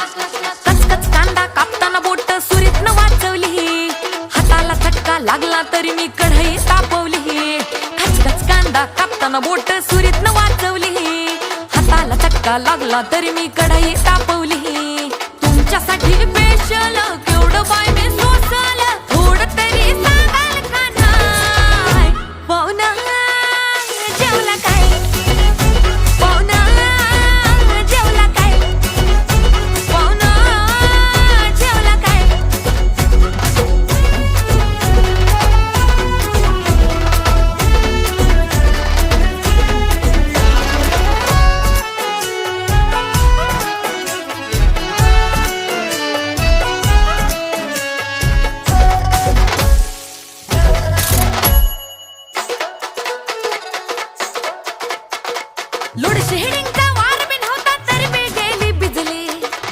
कचकच कांदा कापताना बोट सुरीतनं वाचवली, हाताला चटका लागला तरी मी कढई तापवली. कचकच कांदा कापताना बोट सुरीतनं वाचवली, हाताला चटका लागला तरी मी कढई तापवली.